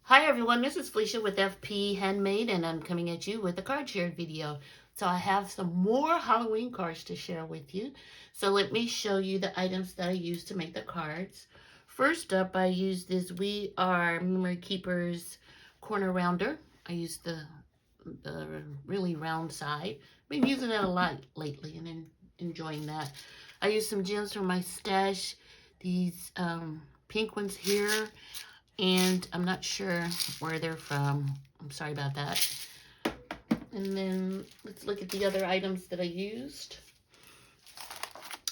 Hi everyone, this is Felicia with FP Handmade, and I'm coming at you with a card share video. So I have some more Halloween cards to share with you. So let me show you the items that I use to make the cards. First up, I use this We Are Memory Keepers corner rounder. I use the really round side. Been using it a lot lately and enjoying that. I use some gems from my stash. These pink ones here, and I'm not sure where they're from. I'm sorry about that. And then let's look at the other items that I used.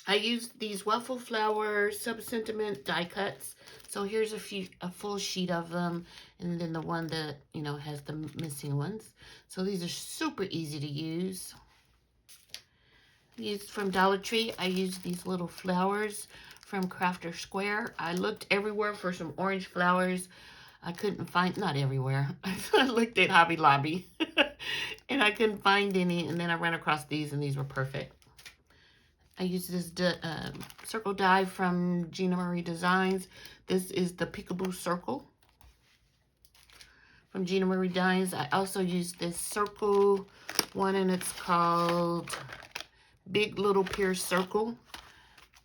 I used these waffle flower sub-sentiment die cuts. So here's a full sheet of them, and then the one that, has the missing ones. So these are super easy to use. Used from Dollar Tree. I used these little flowers from Crafter Square. I looked everywhere for some orange flowers. I couldn't find, not everywhere. I looked at Hobby Lobby and I couldn't find any. And then I ran across these, and these were perfect. I used this circle die from Gina Marie Designs. This is the Peekaboo Circle from Gina Marie Designs. I also used this circle one, and it's called Big Little Pierce Circle.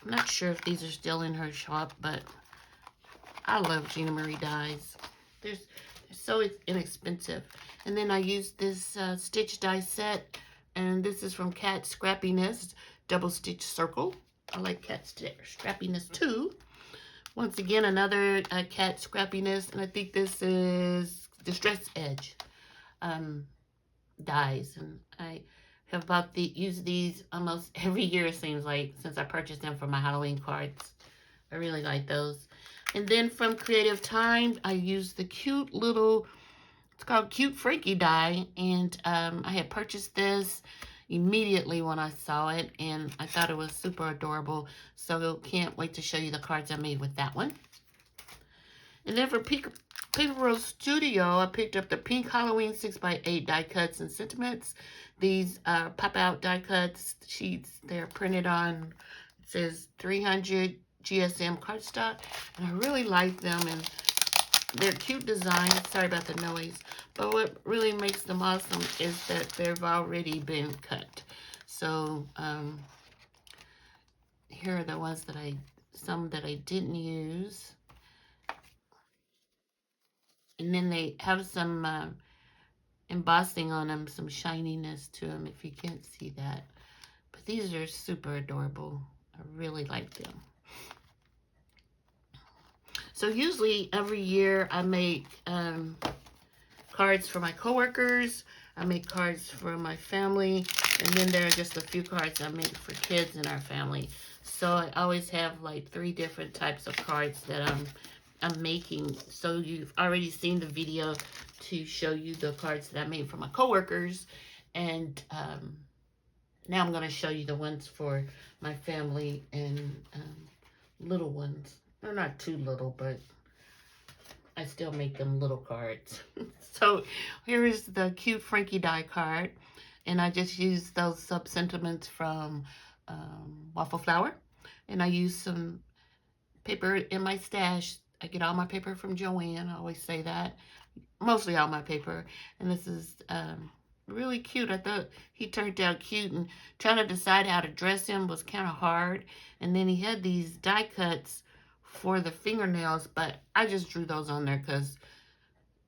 I'm not sure if these are still in her shop, but I love Gina Marie dies. They're so inexpensive. And then I used this stitch die set, and this is from Cat Scrappiness Double Stitch Circle. I like Cat Scrappiness too. Once again, another Cat Scrappiness, and I think this is Distress Edge dies, and I have used these almost every year, it seems like, since I purchased them for my Halloween cards. I really like those. And then from Creative Time, I used the cute little, it's called Cute Frankie die, and I had purchased this immediately when I saw it, and I thought it was super adorable, so can't wait to show you the cards I made with that one. And then for Paper Rose Studio, I picked up the pink Halloween 6x8 die cuts and sentiments. These pop-out die cuts sheets. They're printed on, it says 300 GSM cardstock, and I really like them, and they're cute designs. Sorry about the noise. But what really makes them awesome is that they've already been cut. So here are the ones that some that I didn't use. And then they have some embossing on them, some shininess to them, if you can't see that. But these are super adorable. I really like them. So usually every year I make cards for my coworkers. I make cards for my family. And then there are just a few cards I make for kids in our family. So I always have like 3 different types of cards that I'm making. So you've already seen the video to show you the cards that I made for my coworkers, and now I'm going to show you the ones for my family and little ones. They're not too little, but I still make them little cards. So here is the cute Frankie die card, and I just used those sub-sentiments from Waffle Flower, and I used some paper in my stash. I get all my paper from Joann. I always say that. Mostly all my paper. And this is really cute. I thought he turned out cute, and trying to decide how to dress him was kind of hard. And then he had these die cuts for the fingernails, but I just drew those on there because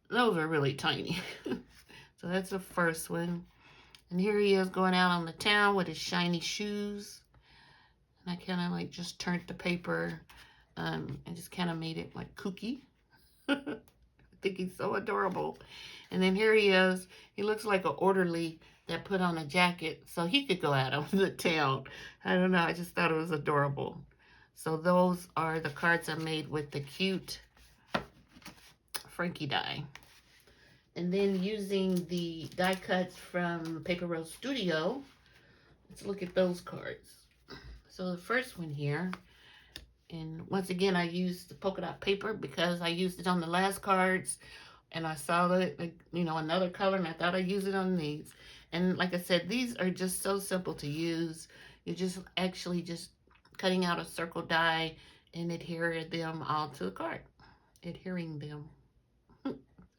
those are really tiny. So that's the first one. And here he is going out on the town with his shiny shoes. And I kind of like just turned the paper and just kind of made it like kooky. I think he's so adorable. And then here he is. He looks like an orderly that put on a jacket so he could go out on the town. I don't know. I just thought it was adorable. So those are the cards I made with the cute Frankie die. And then using the die cuts from Paper Rose Studio, let's look at those cards. So the first one here, and once again, I used the polka dot paper because I used it on the last cards, and I saw that, another color, and I thought I'd use it on these. And like I said, these are just so simple to use. You're just actually just cutting out a circle die and adhering them all to the card. Adhering them.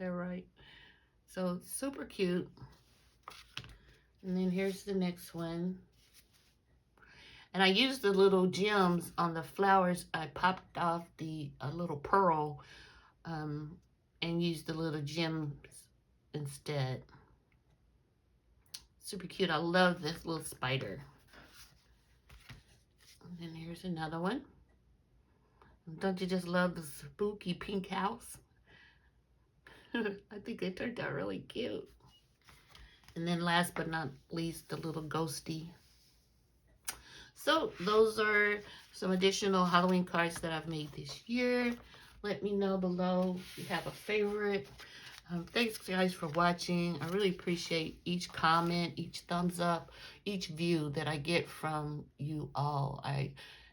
They're right. So super cute. And then here's the next one. And I used the little gems on the flowers. I popped off the little pearl and used the little gems instead. Super cute. I love this little spider. And then here's another one. Don't you just love the spooky pink house? I think it turned out really cute. And then last but not least, the little ghosty. So those are some additional Halloween cards that I've made this year. Let me know below if you have a favorite. Thanks guys for watching. I really appreciate each comment, each thumbs up, each view that I get from you all. I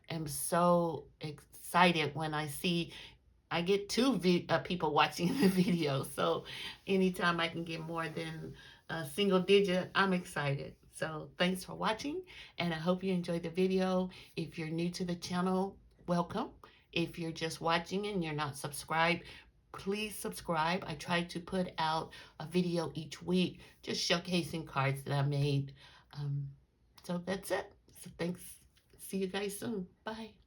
am so excited when I get two people watching the video. So anytime I can get more than a single digit, I'm excited. So thanks for watching, and I hope you enjoyed the video. If you're new to the channel, welcome. If you're just watching and you're not subscribed, please subscribe. I try to put out a video each week just showcasing cards that I made. So that's it. So thanks. See you guys soon. Bye.